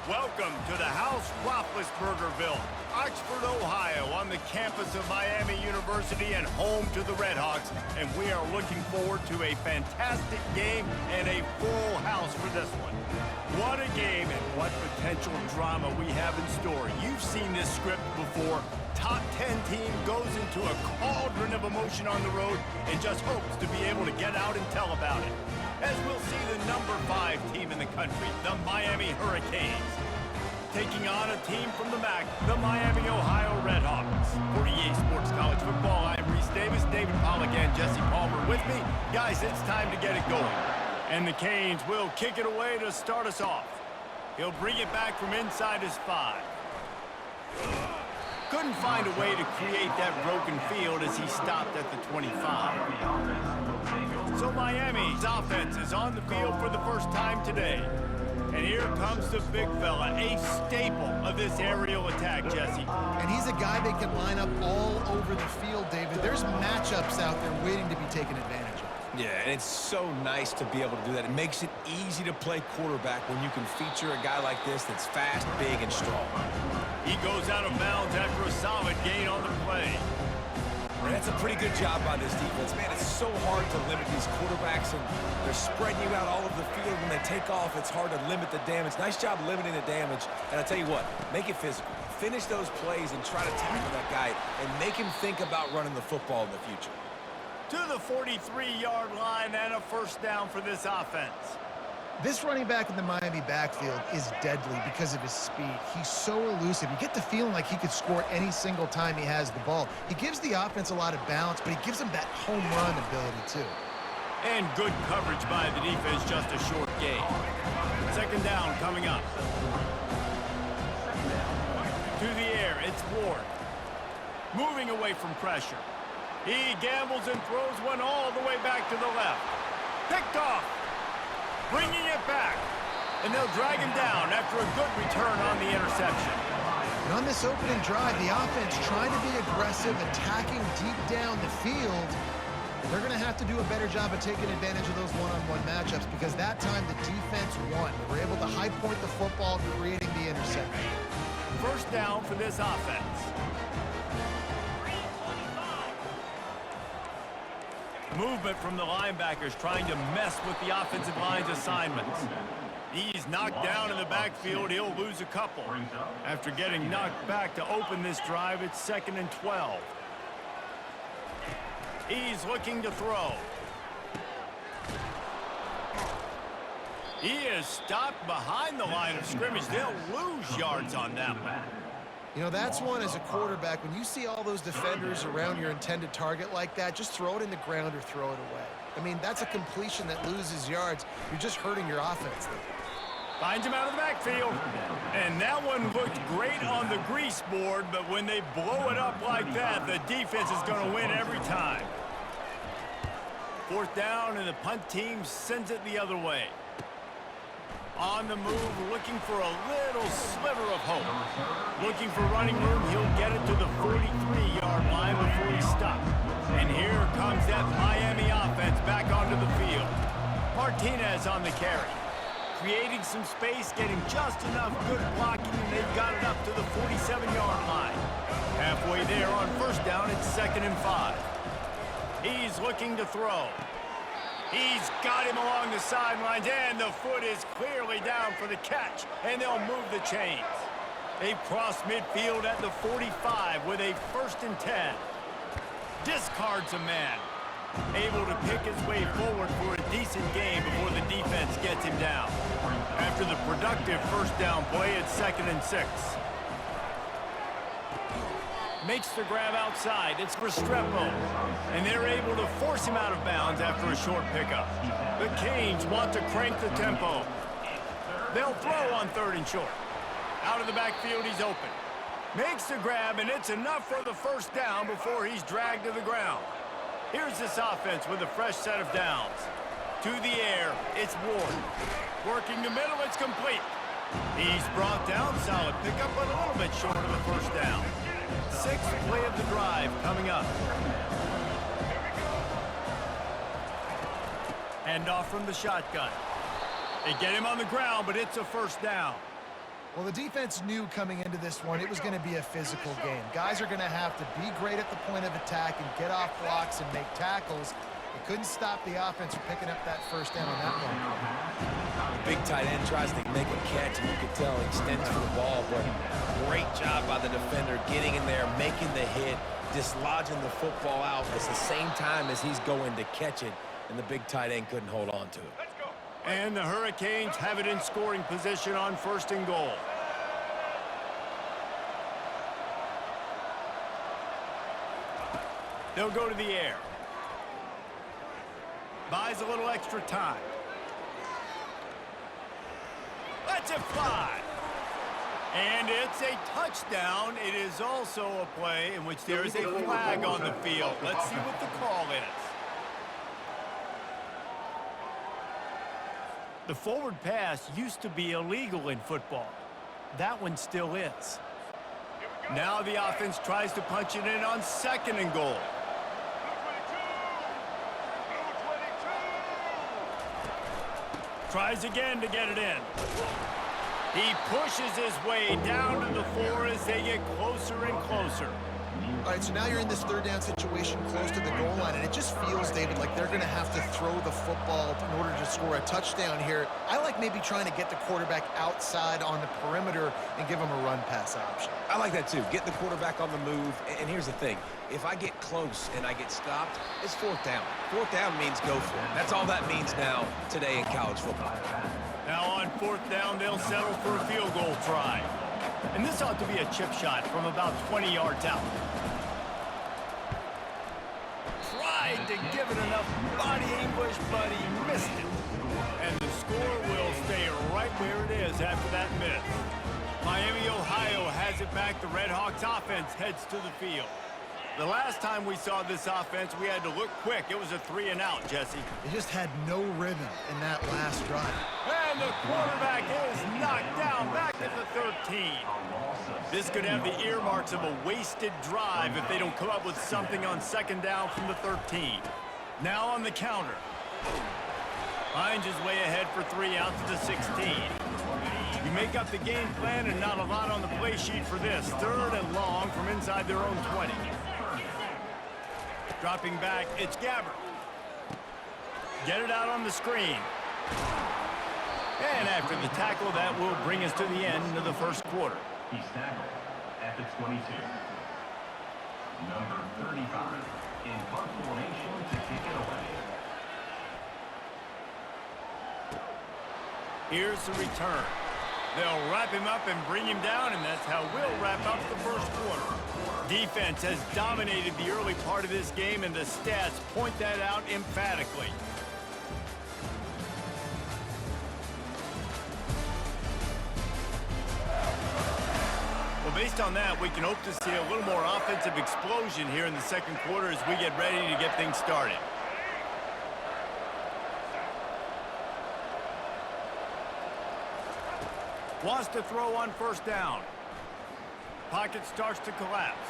Welcome to the House Roethlisbergerville, Oxford, Ohio, on the campus of Miami University and home to the Redhawks. And we are looking forward to a fantastic game and a full house for this one. What a game and what potential drama we have in store. You've seen this script before. Top 10 team goes into a cauldron of emotion on the road and just hopes to be able to get out and tell about it. As we'll see the number 5 team in the country, the Miami Hurricanes, taking on a team from the MAC, the Miami, Ohio Redhawks. For EA Sports College Football, I'm Reese Davis, David Pollack, and Jesse Palmer with me. Guys, it's time to get it going. And the Canes will kick it away to start us off. He'll bring it back from inside his 5. Couldn't find a way to create that broken field as he stopped at the 25. So Miami's offense is on the field for the first time today. And here comes the big fella, a staple of this aerial attack, Jesse. And he's a guy that can line up all over the field, David. There's matchups out there waiting to be taken advantage of. Yeah, and it's so nice to be able to do that. It makes it easy to play quarterback when you can feature a guy like this that's fast, big, and strong. He goes out of bounds after a solid gain on the play. And that's a pretty good job by this defense. Man, it's so hard to limit these quarterbacks, and they're spreading you out all over the field. When they take off, it's hard to limit the damage. Nice job limiting the damage. And I'll tell you what, make it physical. Finish those plays and try to tackle that guy and make him think about running the football in the future. To the 43-yard line and a first down for this offense. This running back in the Miami backfield is deadly because of his speed. He's so elusive. You get the feeling like he could score any single time he has the ball. He gives the offense a lot of balance, but he gives them that home run ability too. And good coverage by the defense, just a short gain. Second down coming up. To the air, it's Ward. Moving away from pressure. He gambles and throws one all the way back to the left. Picked off. Bringing it back. And they'll drag him down after a good return on the interception. And on this opening drive, the offense trying to be aggressive, attacking deep down the field. They're going to have to do a better job of taking advantage of those one-on-one matchups because that time the defense won. They were able to high point the football, creating the interception. First down for this offense. Movement from the linebackers trying to mess with the offensive line's assignments. He's knocked down in the backfield. He'll lose a couple. After getting knocked back to open this drive, it's 2nd and 12. He's looking to throw. He is stopped behind the line of scrimmage. They'll lose yards on that one. You know, that's one as a quarterback. When you see all those defenders around your intended target like that, just throw it in the ground or throw it away. I mean, that's a completion that loses yards. You're just hurting your offense. Finds him out of the backfield. And that one looked great on the grease board, but when they blow it up like that, the defense is going to win every time. Fourth down, and the punt team sends it the other way. On the move, looking for a little sliver of hope. Looking for running room, he'll get it to the 43-yard line before he stops. And here comes that Miami offense back onto the field. Martinez on the carry. Creating some space, getting just enough good blocking, and they've got it up to the 47-yard line. Halfway there on first down, it's 2nd and 5. He's looking to throw. He's got him along the sidelines, and the foot is clearly down for the catch, and they'll move the chains. They've crossed midfield at the 45 with a 1st and 10. Discards a man. Able to pick his way forward for a decent game before the defense gets him down. After the productive first down play, it's 2nd and 6. Makes the grab outside. It's for Restrepo. And they're able to force him out of bounds after a short pickup. The Canes want to crank the tempo. They'll throw on 3rd and short. Out of the backfield, he's open. Makes the grab, and it's enough for the first down before he's dragged to the ground. Here's this offense with a fresh set of downs. To the air, it's Ward. Working the middle, it's complete. He's brought down, solid pickup, but a little bit short of the first down. 6th play of the drive coming up. Hand off from the shotgun. They get him on the ground, but it's a first down. Well, the defense knew coming into this one it was going to be a physical game. Guys are going to have to be great at the point of attack and get off blocks and make tackles. They couldn't stop the offense from picking up that first down on that one. The big tight end tries to make a catch, and you can tell he extends for the ball, but great job by the defender getting in there, making the hit, dislodging the football out at the same time as he's going to catch it, and the big tight end couldn't hold on to it. And the Hurricanes have it in scoring position on 1st and goal. They'll go to the air. Buys a little extra time. Lets it fly. And it's a touchdown. It is also a play in which there is a flag on the field. Let's see what the call is. The forward pass used to be illegal in football. That one still is. Now the offense tries to punch it in on 2nd and goal. Tries again to get it in. He pushes his way down to the 4 as they get closer and closer. All right, so now you're in this 3rd down situation close to the goal line, and it just feels, David, like they're going to have to throw the football in order to score a touchdown here. I like maybe trying to get the quarterback outside on the perimeter and give him a run-pass option. I like that too. Get the quarterback on the move. And here's the thing. If I get close and I get stopped, it's 4th down. 4th down means go for it. That's all that means now today in college football. Now on 4th down, they'll settle for a field goal try. And this ought to be a chip shot from about 20 yards out. Tried to give it enough body English, but he missed it. And the score will stay right where it is after that miss. Miami, Ohio has it back. The Red Hawks offense heads to the field. The last time we saw this offense, we had to look quick. It was a 3 and out, Jesse. They just had no rhythm in that last drive. And the quarterback is knocked down back at the 13. This could have the earmarks of a wasted drive if they don't come up with something on 2nd down from the 13. Now on the counter. Finds his way ahead for 3 out to the 16. You make up the game plan and not a lot on the play sheet for this. 3rd and long from inside their own 20. Dropping back, it's Gabbert. Get it out on the screen. And after the tackle, that will bring us to the end of the 1st quarter. He's tackled at the 22. Number 35 in punt formation to kick it away. Here's the return. They'll wrap him up and bring him down, and that's how we'll wrap up the 1st quarter. Defense has dominated the early part of this game, and the stats point that out emphatically. Well, based on that, we can hope to see a little more offensive explosion here in the 2nd quarter as we get ready to get things started. Wants to throw on 1st down. Pocket starts to collapse.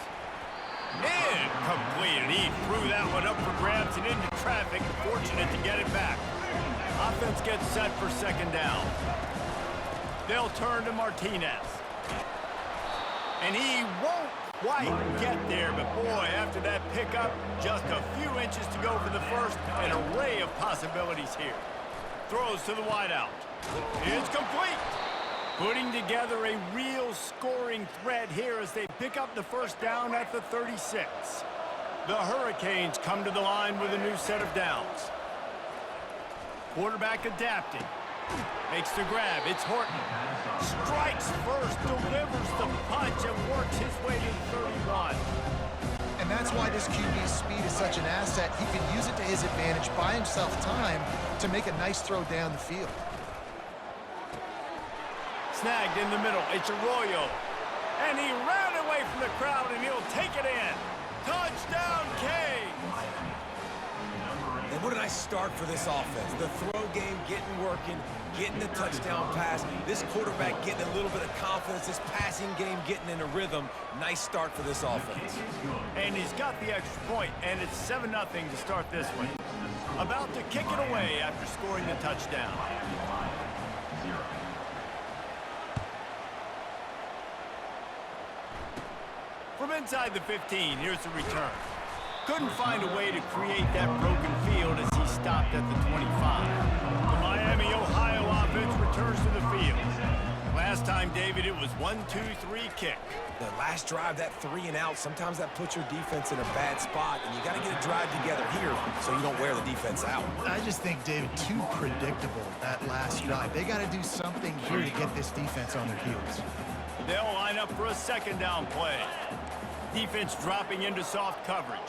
Incomplete, and he threw that one up for grabs and into traffic. Fortunate to get it back. Offense gets set for 2nd down. They'll turn to Martinez. And he won't quite get there, but boy, after that pickup, just a few inches to go for the 1st. An array of possibilities here. Throws to the wideout. It's complete. Putting together a real scoring threat here as they pick up the 1st down at the 36. The Hurricanes come to the line with a new set of downs. Quarterback adapting. Makes the grab. It's Horton. Strikes first, delivers the punch, and works his way to 31. And that's why this QB's speed is such an asset. He can use it to his advantage, buy himself time to make a nice throw down the field. Snagged in the middle. It's Arroyo. And he ran away from the crowd, and he'll take it in. Touchdown, Canes! And what a nice start for this offense. The throw game getting working, getting the touchdown pass. This quarterback getting a little bit of confidence. This passing game getting in a rhythm. Nice start for this offense. And he's got the extra point, and it's 7-0 to start this one. About to kick it away after scoring the touchdown. From inside the 15, here's the return. Couldn't find a way to create that broken field as he stopped at the 25. The Miami, Ohio offense returns to the field. Last time, David, it was 1-2-3 kick. The last drive, that 3 and out, sometimes that puts your defense in a bad spot, and you got to get a drive together here so you don't wear the defense out. I just think, David, too predictable that last drive. They got to do something here to get this defense on their heels. They'll line up for a second down play. Defense dropping into soft coverage.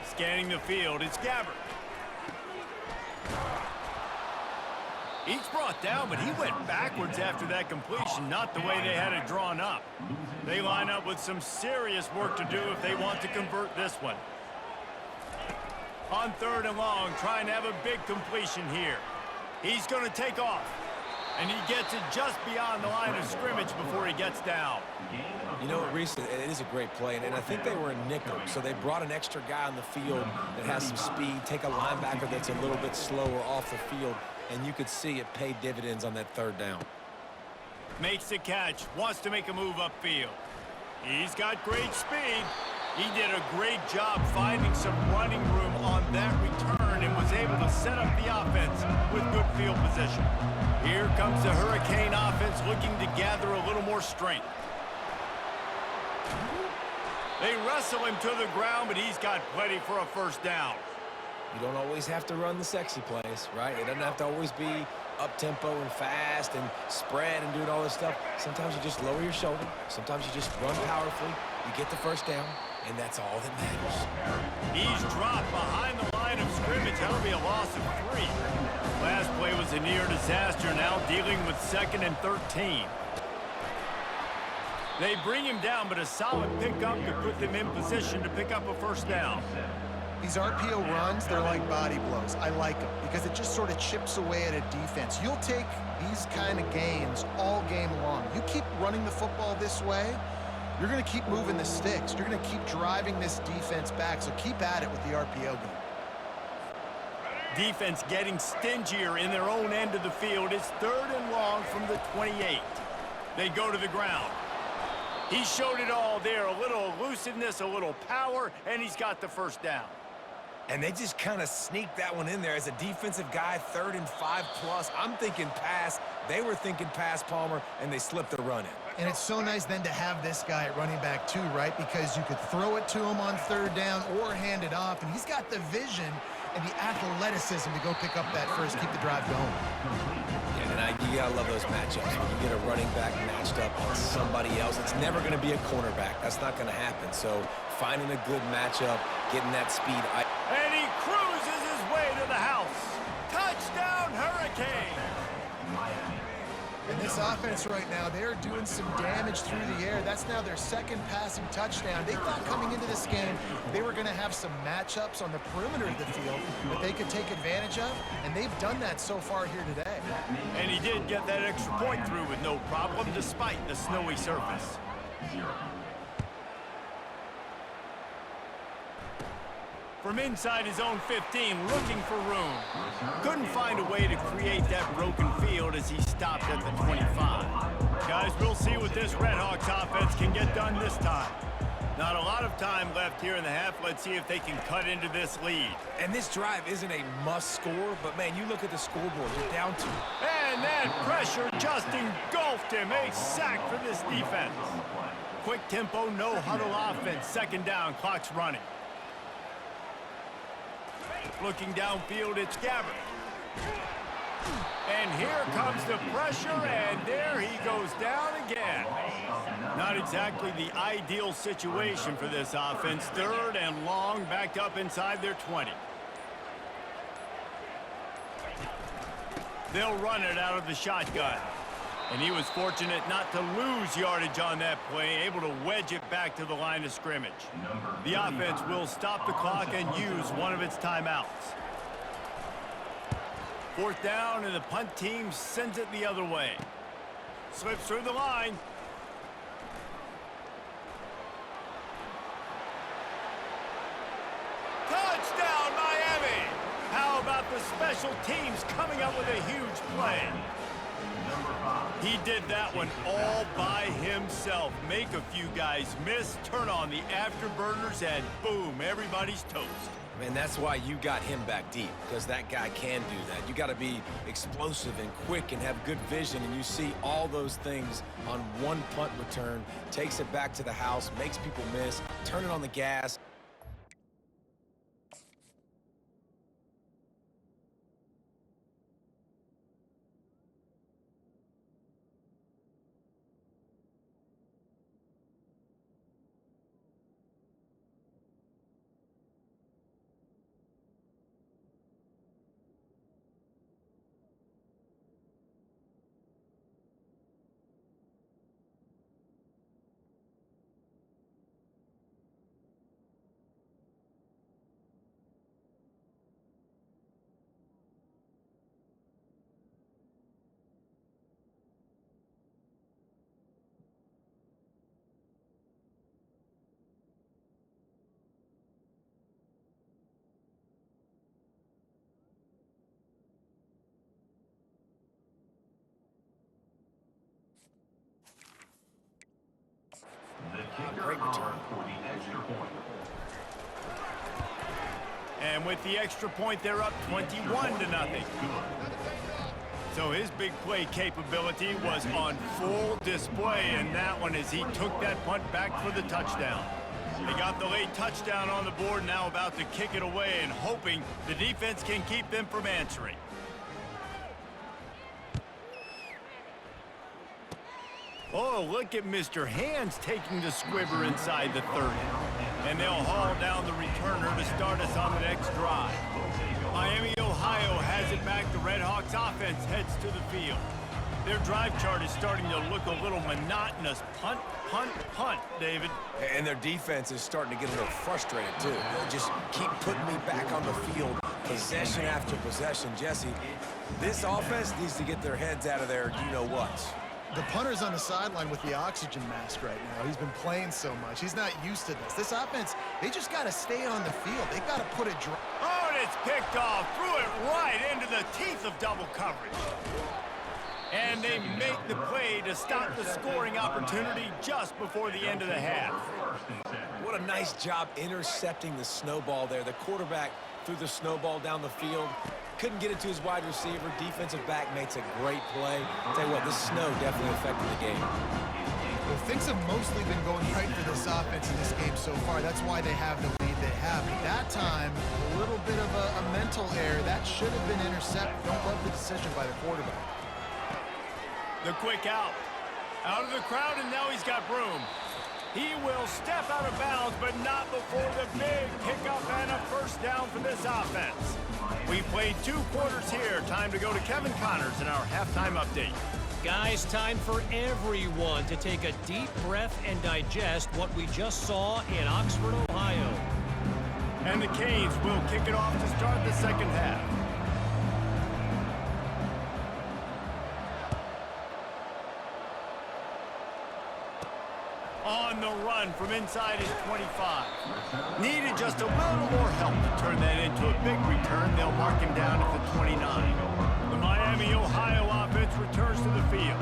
Scanning the field, it's Gabbert. He's brought down, but he went backwards after that completion, not the way they had it drawn up. They line up with some serious work to do if they want to convert this one. On 3rd and long, trying to have a big completion here. He's going to take off, and he gets it just beyond the line of scrimmage before he gets down. You know what, Reese, it is a great play, and I think they were in nickel, so they brought an extra guy on the field that has some speed, take a linebacker that's a little bit slower off the field, and you could see it paid dividends on that 3rd down. Makes the catch, wants to make a move upfield. He's got great speed. He did a great job finding some running room on that return and was able to set up the offense with good field position. Here comes the Hurricane offense looking to gather a little more strength. They wrestle him to the ground, but he's got plenty for a first down. You don't always have to run the sexy plays, right? It doesn't have to always be up-tempo and fast and spread and doing all this stuff. Sometimes you just lower your shoulder. Sometimes you just run powerfully. You get the first down, and that's all that matters. He's dropped behind the line of scrimmage. That'll be a loss of 3. Last play was a near disaster, now dealing with 2nd and 13. They bring him down, but a solid pickup to put them in position to pick up a first down. These RPO runs, they're like body blows. I like them because it just sort of chips away at a defense. You'll take these kind of gains all game long. You keep running the football this way, you're going to keep moving the sticks. You're going to keep driving this defense back, so keep at it with the RPO game. Defense getting stingier in their own end of the field. It's 3rd and long from the 28. They go to the ground. He showed it all there, a little elusiveness, a little power, and he's got the first down. And they just kind of sneaked that one in there as a defensive guy, 3rd and 5+. I'm thinking pass. They were thinking pass, Palmer, and they slipped the run in. And it's so nice then to have this guy at running back too, right? Because you could throw it to him on 3rd down or hand it off, and he's got the vision and the athleticism to go pick up that first, keep the drive going. Yeah, and you gotta love those matchups. When you get a running back matched up on somebody else, it's never gonna be a cornerback. That's not gonna happen. So finding a good matchup, getting that speed. And he cruises his way to the house. Touchdown, Hurricane! And this offense right now, they're doing some damage through the air. That's now their 2nd passing touchdown. They thought coming into this game they were going to have some matchups on the perimeter of the field that they could take advantage of, and they've done that so far here today. And he did get that extra point through with no problem despite the snowy surface. From inside his own 15, looking for room. Couldn't find a way to create that broken field as he stopped at the 25. Guys, we'll see what this Redhawks offense can get done this time. Not a lot of time left here in the half. Let's see if they can cut into this lead. And this drive isn't a must score, but man, you look at the scoreboard, you're down 2. And that pressure just engulfed him. A sack for this defense. Quick tempo, no huddle offense. 2nd down, clock's running. Looking downfield, it's Gabbert. And here comes the pressure, and there he goes down again. Not exactly the ideal situation for this offense. 3rd and long, backed up inside their 20. They'll run it out of the shotgun. And he was fortunate not to lose yardage on that play, able to wedge it back to the line of scrimmage. The offense will stop the clock and use one of its timeouts. 4th down, and the punt team sends it the other way. Slips through the line. Touchdown, Miami! How about the special teams coming up with a huge play? He did that one all by himself. Make a few guys miss, turn on the afterburners, and boom, everybody's toast. Man, that's why you got him back deep, because that guy can do that. You got to be explosive and quick and have good vision, and you see all those things on one punt return, takes it back to the house, makes people miss, turn it on the gas. Great return. And with the extra point, they're up 21-0. So his big play capability was on full display, and that one as he took that punt back for the touchdown. They got the late touchdown on the board, now about to kick it away and hoping the defense can keep them from answering. Oh, look at Mr. Hands taking the squibber inside the 30. And they'll haul down the returner to start us on the next drive. Miami, Ohio has it back. The Redhawks offense heads to the field. Their drive chart is starting to look a little monotonous. Punt, punt, punt, David. And their defense is starting to get a little frustrated, too. They just keep putting me back on the field, possession after possession. Jesse, this offense needs to get their heads out of their you-know-whats. The punter's on the sideline with the oxygen mask right now. He's been playing so much. He's not used to this. This offense, they just got to stay on the field. They got to put it dry. Oh, and it's picked off. Threw it right into the teeth of double coverage. And they make the play to stop the scoring opportunity just before the end of the half. What a nice job intercepting the snowball there. The quarterback threw the snowball down the field. Couldn't get it to his wide receiver. Defensive back makes a great play. I'll tell you what, this snow definitely affected the game. Well, things have mostly been going right for this offense in this game so far. That's why they have the lead they have. But that time, a little bit of a mental error. That should have been intercepted. Don't love the decision by the quarterback. The quick out. Out of the crowd, and now he's got room. He will step out of bounds, but not before the big pickup and a first down for this offense. We played 2 quarters here. Time to go to Kevin Connors in our halftime update. Guys, time for everyone to take a deep breath and digest what we just saw in Oxford, Ohio. And the Canes will kick it off to start the second half. On the run from inside his 25. Needed just a little more help to turn that into a big return. They'll mark him down at the 29. The Miami, Ohio offense returns to the field.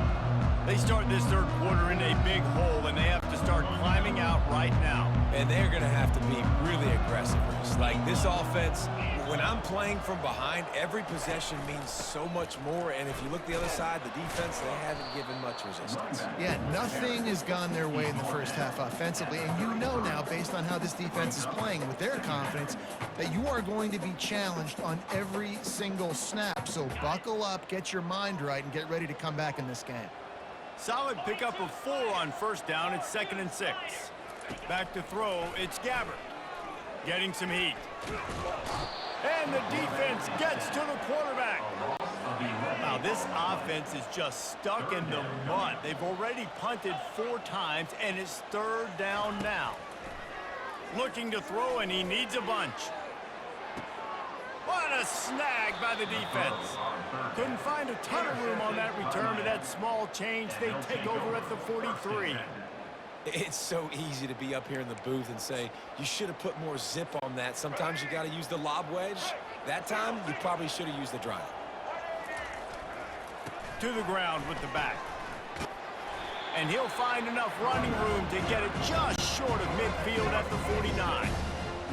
They start this third quarter in a big hole, and they have to start climbing out right now. And they're going to have to be really aggressive. Like this offense, when I'm playing from behind, every possession means so much more. And if you look the other side, the defense, they haven't given much resistance. Yeah, nothing has gone their way in the first half offensively. And you know now, based on how this defense is playing with their confidence, that you are going to be challenged on every single snap. So buckle up, get your mind right, and get ready to come back in this game. Solid pickup of 4 on first down. It's 2nd and 6. Back to throw, it's Gabbert. Getting some heat. And the defense gets to the quarterback. Now, this offense is just stuck in the mud. They've already punted 4 times, and it's 3rd down now. Looking to throw, and he needs a bunch. What a snag by the defense. Couldn't find a ton of room on that return, but that small change, they take over at the 43. It's so easy to be up here in the booth and say, you should have put more zip on that. Sometimes you got to use the lob wedge. That time, you probably should have used the drive. to the ground with the back. And he'll find enough running room to get it just short of midfield at the 49.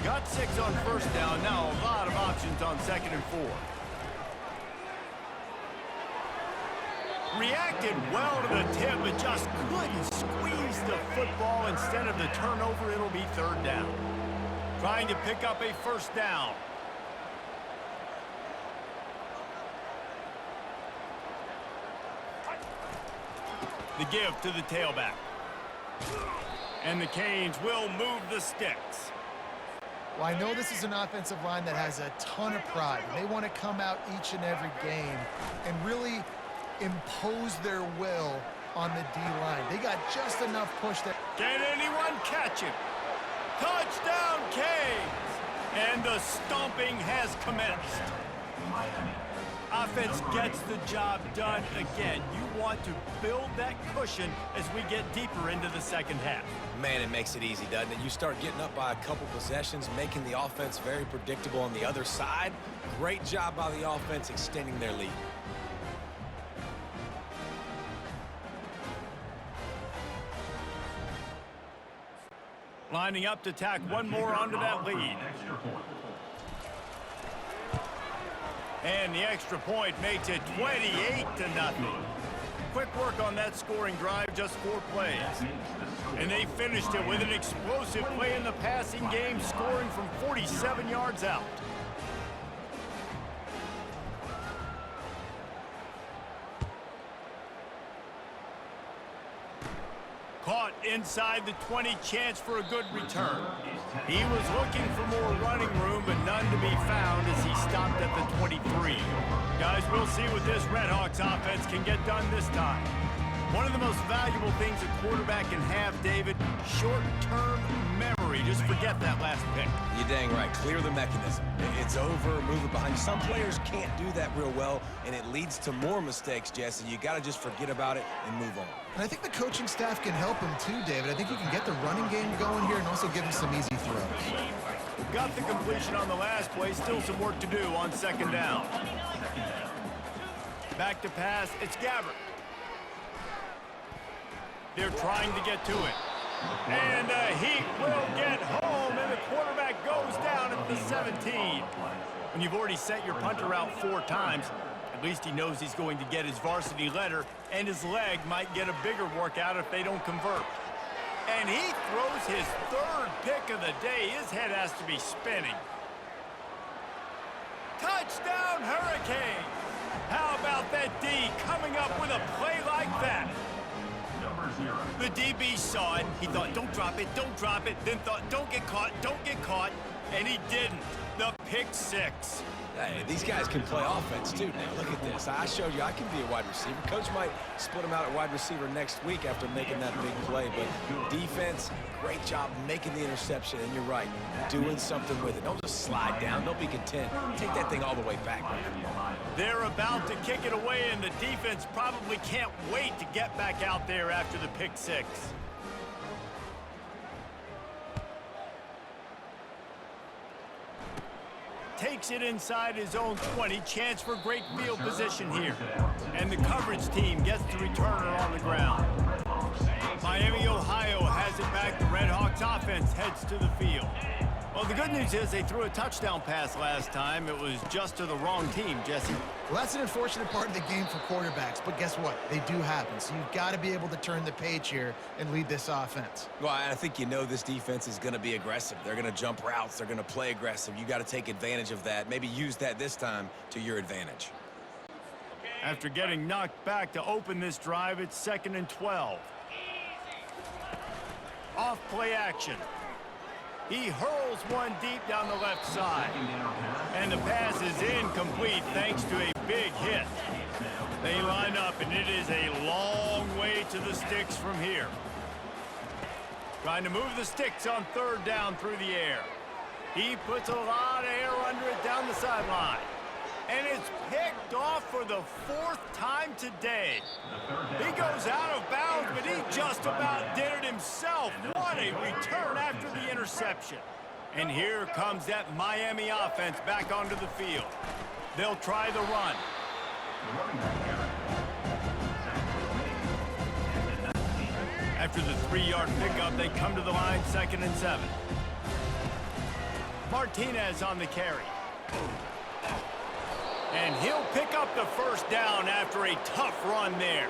Got 6 on first down. Now a lot of options on 2nd and 4. Reacted well to the tip, but just couldn't squeeze the football. Instead of the turnover, it'll be 3rd down. Trying to pick up a 1st down. The give to the tailback. And the Canes will move the sticks. Well, I know this is an offensive line that has a ton of pride. They want to come out each and every game and really impose their will on the D-line. They got just enough push that... Can anyone catch him? Touchdown, Canes! And the stomping has commenced. Offense gets the job done again. You want to build that cushion as we get deeper into the 2nd half. Man, it makes it easy, doesn't it? You start getting up by a couple possessions, making the offense very predictable on the other side. Great job by the offense extending their lead. Lining up to tack one more onto that lead. And the extra point makes it 28-0. Quick work on that scoring drive, just 4 plays. And they finished it with an explosive play in the passing game, scoring from 47 yards out. Caught inside the 20, chance for a good return. He was looking for more running room, but none to be found as he stopped at the 23. Guys, we'll see what this Redhawks offense can get done this time. One of the most valuable things a quarterback can have, David, short-term memory. Just forget that last pick. You're dang right. Clear the mechanism. It's over, move it behind. Some players can't do that real well, and it leads to more mistakes, Jesse. You got to just forget about it and move on. And I think the coaching staff can help him too, David. I think you can get the running game going here and also give him some easy throws. Got the completion on the last play. Still some work to do on 2nd down. Back to pass. It's Gabbert. They're trying to get to it. And the Heat will get home, and the quarterback goes down at the 17. When you've already set your punter out 4 times, at least he knows he's going to get his varsity letter, and his leg might get a bigger workout if they don't convert. And he throws his 3rd pick of the day. His head has to be spinning. Touchdown, Hurricanes! How about that D coming up with a play like that? The DB saw it. He thought, don't drop it, then thought, don't get caught, and he didn't. The pick 6. Hey, these guys can play offense, too. Now, look at this. I showed you I can be a wide receiver. Coach might split him out at wide receiver next week after making that big play. But defense, great job making the interception. And you're right, doing something with it. Don't just slide down. Don't be content. Take that thing all the way back. They're about to kick it away, and the defense probably can't wait to get back out there after the pick 6. Takes it inside his own 20. Chance for great field position here. And the coverage team gets the returner on the ground. Miami, Ohio has it back. The Redhawks offense heads to the field. Well, the good news is they threw a touchdown pass last time. It was just to the wrong team, Jesse. Well, that's an unfortunate part of the game for quarterbacks, but guess what? They do happen, so you've got to be able to turn the page here and lead this offense. Well, I think you know this defense is going to be aggressive. They're going to jump routes. They're going to play aggressive. You got to take advantage of that. Maybe use that this time to your advantage. After getting knocked back to open this drive, it's 2nd and 12. Off play action. He hurls one deep down the left side. And the pass is incomplete thanks to a big hit. They line up, and it is a long way to the sticks from here. Trying to move the sticks on 3rd down through the air. He puts a lot of air under it down the sideline. And it's picked off for the 4th time today. He goes out of bounds, but he just about did it himself. What a return after the interception. And here comes that Miami offense back onto the field. They'll try the run. After the 3-yard pickup, they come to the line 2nd and 7. Martinez on the carry. And he'll pick up the first down after a tough run there.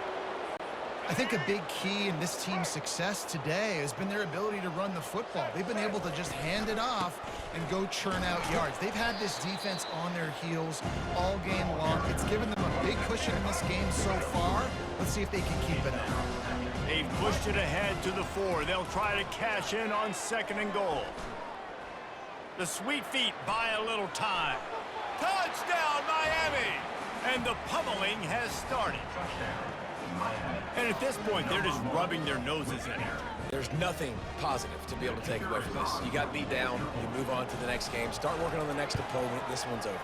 I think a big key in this team's success today has been their ability to run the football. They've been able to just hand it off and go churn out yards. They've had this defense on their heels all game long. It's given them a big cushion in this game so far. Let's see if they can keep it up. They've pushed it ahead to the 4. They'll try to cash in on 2nd and goal. The Sweet Feet buy a little time. Touchdown, Miami! And the pummeling has started. And at this point, they're just rubbing their noses in it. There's nothing positive to be able to take away from this. You got beat down, you move on to the next game, start working on the next opponent. This one's over.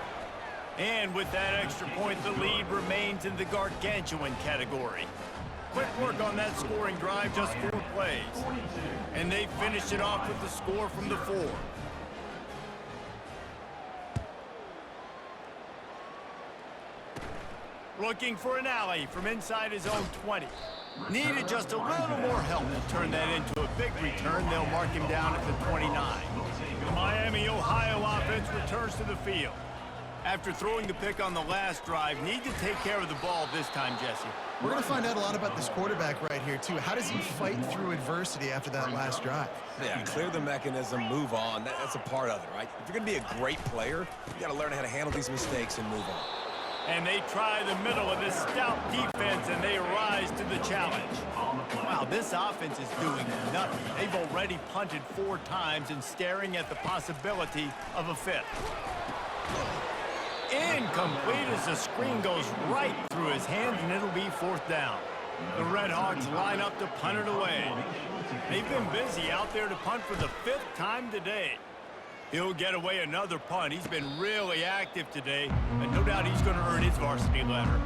And with that extra point, the lead remains in the gargantuan category. Quick work on that scoring drive, just 4 plays. And they finished it off with the score from the 4. Looking for an alley from inside his own 20. Needed just a little more help to turn that into a big return. They'll mark him down at the 29. The Miami, Ohio offense returns to the field. After throwing the pick on the last drive, need to take care of the ball this time, Jesse. We're going to find out a lot about this quarterback right here, too. How does he fight through adversity after that last drive? Yeah, clear the mechanism, move on. That's a part of it, right? If you're going to be a great player, you got to learn how to handle these mistakes and move on. And they try the middle of this stout defense, and they rise to the challenge. Wow, this offense is doing nothing. They've already punted 4 times and staring at the possibility of a 5th. Incomplete as the screen goes right through his hands, and it'll be 4th down. The Red Hawks line up to punt it away. They've been busy out there to punt for the 5th time today. He'll get away another punt. He's been really active today, and no doubt he's going to earn his varsity letter.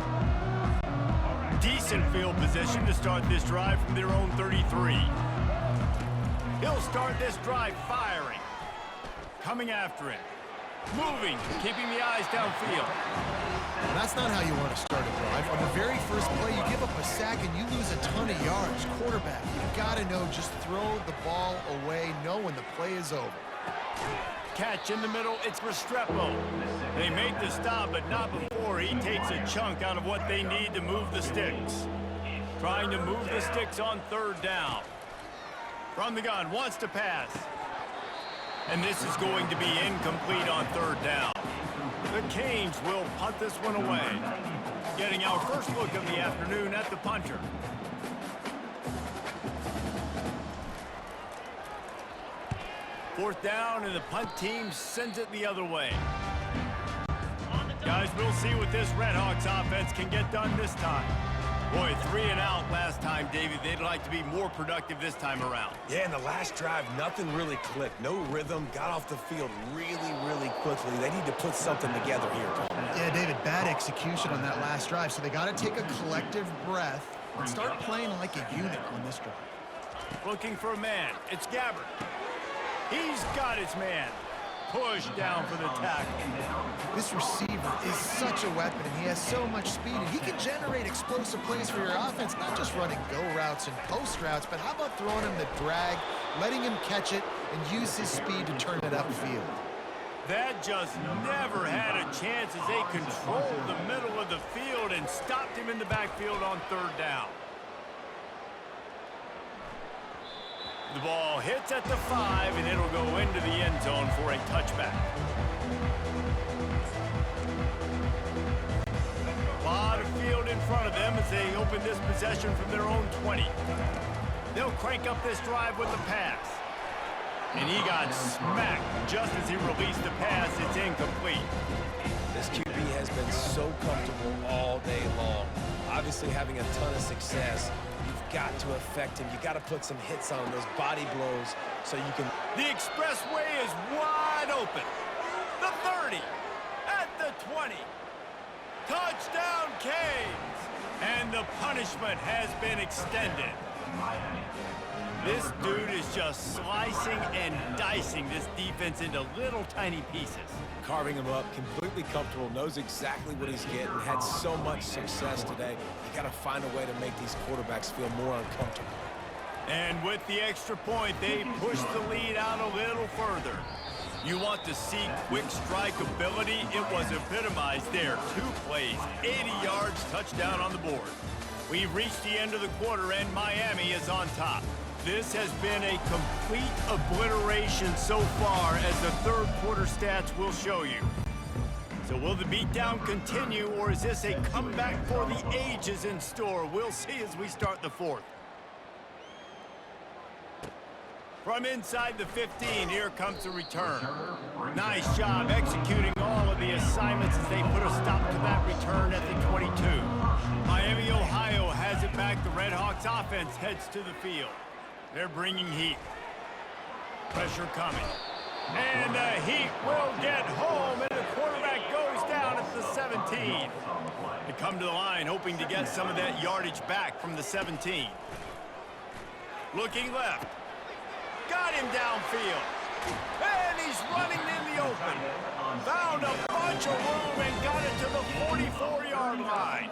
Decent field position to start this drive from their own 33. He'll start this drive firing. Coming after it. Moving, keeping the eyes downfield. Well, that's not how you want to start a drive. On the very first play, you give up a sack and you lose a ton of yards. Quarterback, you've got to know, just throw the ball away, know when the play is over. Catch in the middle, it's Restrepo. They make the stop, but not before he takes a chunk out of what they need to move the sticks. Trying to move the sticks on 3rd down. From the gun, wants to pass. And this is going to be incomplete on 3rd down. The Canes will punt this one away. Getting our first look of the afternoon at the punter. Fourth down, and the punt team sends it the other way. Guys, we'll see what this Red Hawks offense can get done this time. Boy, 3 and out last time, Davey. They'd like to be more productive this time around. Yeah, in the last drive, nothing really clicked. No rhythm, got off the field really quickly. They need to put something together here, Tom. Yeah, David, bad execution on that last drive, so they got to take a collective breath and start playing like a unit on this drive. Looking for a man. It's Gabbert. He's got his man. Push down for the tackle. This receiver is such a weapon, and he has so much speed, and he can generate explosive plays for your offense, not just running go routes and post routes, but how about throwing him the drag, letting him catch it, and use his speed to turn it upfield? That just never had a chance as they controlled the middle of the field and stopped him in the backfield on 3rd down. The ball hits at the 5, and it'll go into the end zone for a touchback. A lot of field in front of them as they open this possession from their own 20. They'll crank up this drive with the pass. And he got smacked just as he released the pass. It's incomplete. This QB has been so comfortable all day long. Obviously having a ton of success. You've got to affect him. You got to put some hits on him, those body blows, so you can... The expressway is wide open. The 30, at the 20. Touchdown, Canes! And the punishment has been extended. This dude is just slicing and dicing this defense into little tiny pieces. Carving him up, completely comfortable, knows exactly what he's getting, had so much success today. You got to find a way to make these quarterbacks feel more uncomfortable. And with the extra point, they push the lead out a little further. You want to see quick strike ability? It was epitomized there. 2 plays, 80 yards, touchdown on the board. We've reached the end of the quarter, and Miami is on top. This has been a complete obliteration so far, as the third quarter stats will show you. So will the beatdown continue, or is this a comeback for the ages in store? We'll see as we start the fourth. From inside the 15, here comes the return. Nice job executing all of the assignments as they put a stop to that return at the 22. Miami, Ohio has it back. The Redhawks offense heads to the field. They're bringing heat. Pressure coming. And the Heat will get home, and the quarterback goes down at the 17. They come to the line hoping to get some of that yardage back from the 17. Looking left. Got him downfield. And he's running in the open. Found a bunch of room and got it to the 44-yard line.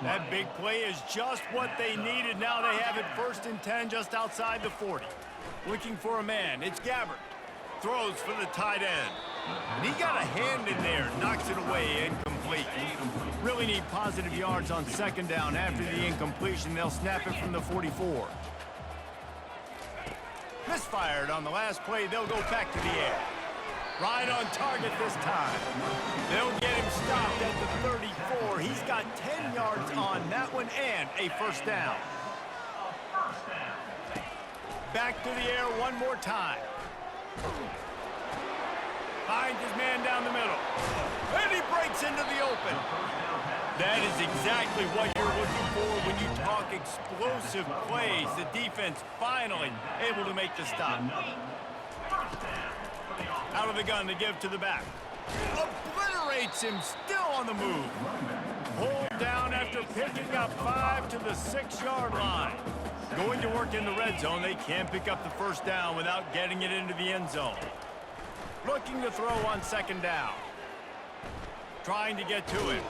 That big play is just what they needed. Now they have it 1st and 10 just outside the 40. Looking for a man. It's Gabbert. Throws for the tight end. And he got a hand in there. Knocks it away. Incomplete. Really need positive yards on 2nd down after the incompletion. They'll snap it from the 44. Misfired on the last play. They'll go back to the air. Right on target this time. They'll get him stopped at the 34. He's got 10 yards on that one and a 1st down. Back to the air one more time. Finds his man down the middle. And he breaks into the open. That is exactly what you're looking for when you talk explosive plays. The defense finally able to make the stop. Out of the gun to give to the back. Obliterates him, still on the move. Pulled down after picking up 5 to the 6-yard line. Going to work in the red zone, they can't pick up the 1st down without getting it into the end zone. Looking to throw on 2nd down. Trying to get to it.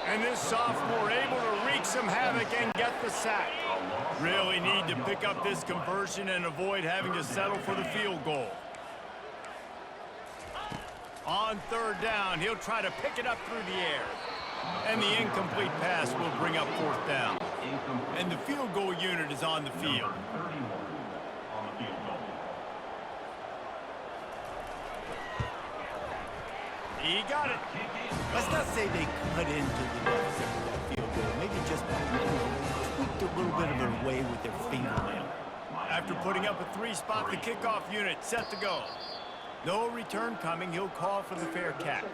And this sophomore able to wreak some havoc and get the sack. Really need to pick up this conversion and avoid having to settle for the field goal. On 3rd down, he'll try to pick it up through the air. And the incomplete pass will bring up 4th down. And the field goal unit is on the field. He got it. Let's not say they cut into the deficit with that field goal. Maybe just tweaked a little bit of their way with their fingernail. After putting up a 3-spot, the kickoff unit set to go. No return coming. He'll call for the fair catch.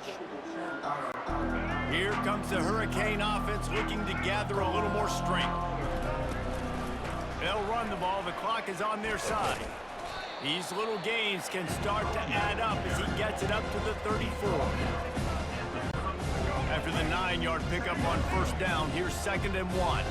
Here comes the Hurricane offense looking to gather a little more strength. They'll run the ball. The clock is on their side. These little gains can start to add up as he gets it up to the 34. After the 9-yard pickup on 1st down, here's 2nd and 1.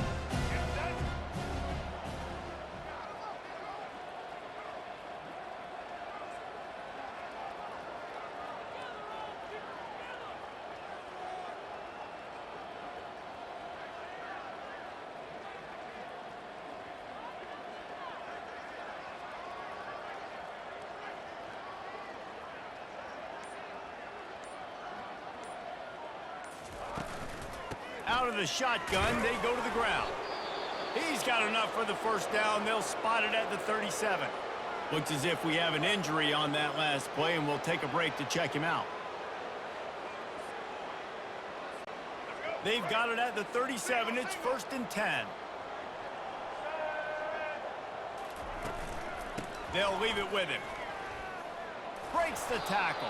Out of the shotgun, they go to the ground. He's got enough for the 1st down. They'll spot it at the 37. Looks as if we have an injury on that last play, and we'll take a break to check him out. They've got it at the 37. It's 1st and 10. They'll leave it with him. Breaks the tackle.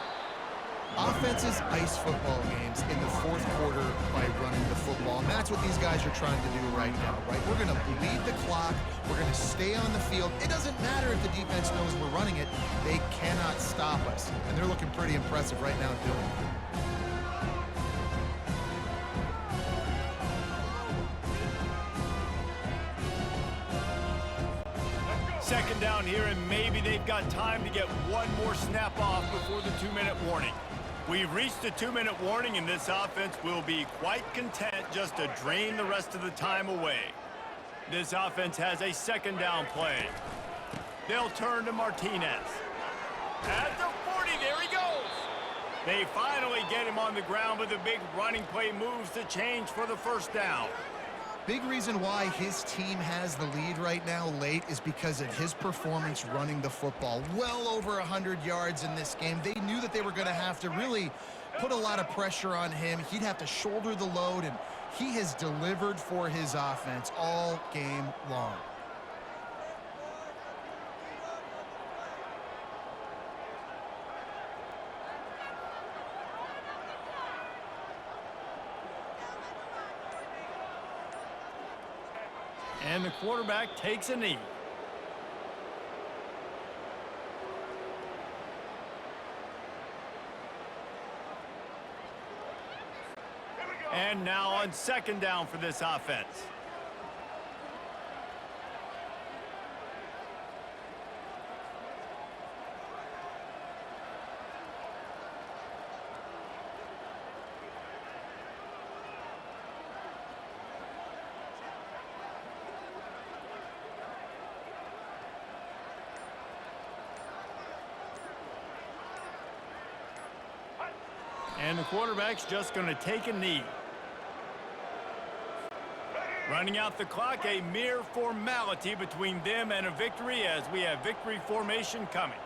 Offenses ice football games in the 4th quarter by running the football, and that's what these guys are trying to do right now, right? We're going to bleed the clock. We're going to stay on the field. It doesn't matter if the defense knows we're running it. They cannot stop us, and they're looking pretty impressive right now doing it. 2nd down here, and maybe they've got time to get one more snap off before the 2-minute warning. We've reached the 2-minute warning, and this offense will be quite content just to drain the rest of the time away. This offense has a second down play. They'll turn to Martinez. At the 40, there he goes. They finally get him on the ground, but the big running play moves the change for the first down. Big reason why his team has the lead right now late is because of his performance running the football. Well over 100 yards in this game. They knew that they were going to have to really put a lot of pressure on him. He'd have to shoulder the load, and he has delivered for his offense all game long. And the quarterback takes a knee. And now on second down for this offense. And the quarterback's just going to take a knee. Running out the clock, a mere formality between them and a victory as we have victory formation coming.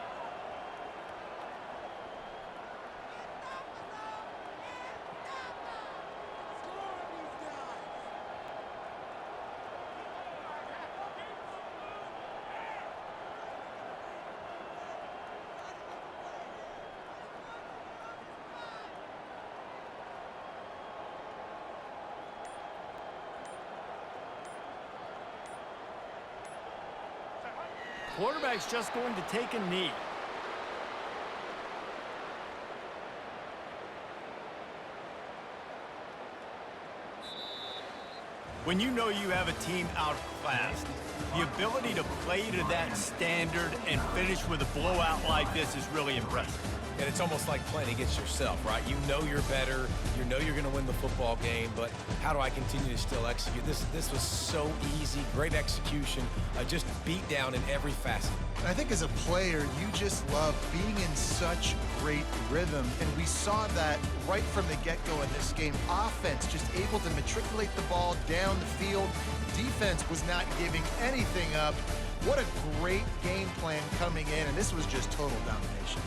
Quarterback's just going to take a knee. When you know you have a team outclassed, the ability to play to that standard and finish with a blowout like this is really impressive. And it's almost like playing against yourself, right? You know you're better. You know you're going to win the football game, but how do I continue to still execute? This was so easy, great execution, just beat down in every facet. I think as a player, you just love being in such great rhythm, and we saw that right from the get-go in this game. Offense just able to matriculate the ball down the field. Defense was not giving anything up. What a great game plan coming in, and this was just total domination.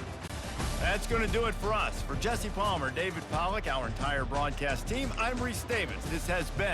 That's going to do it for us. For Jesse Palmer, David Pollack, our entire broadcast team, I'm Reese Davis. This has been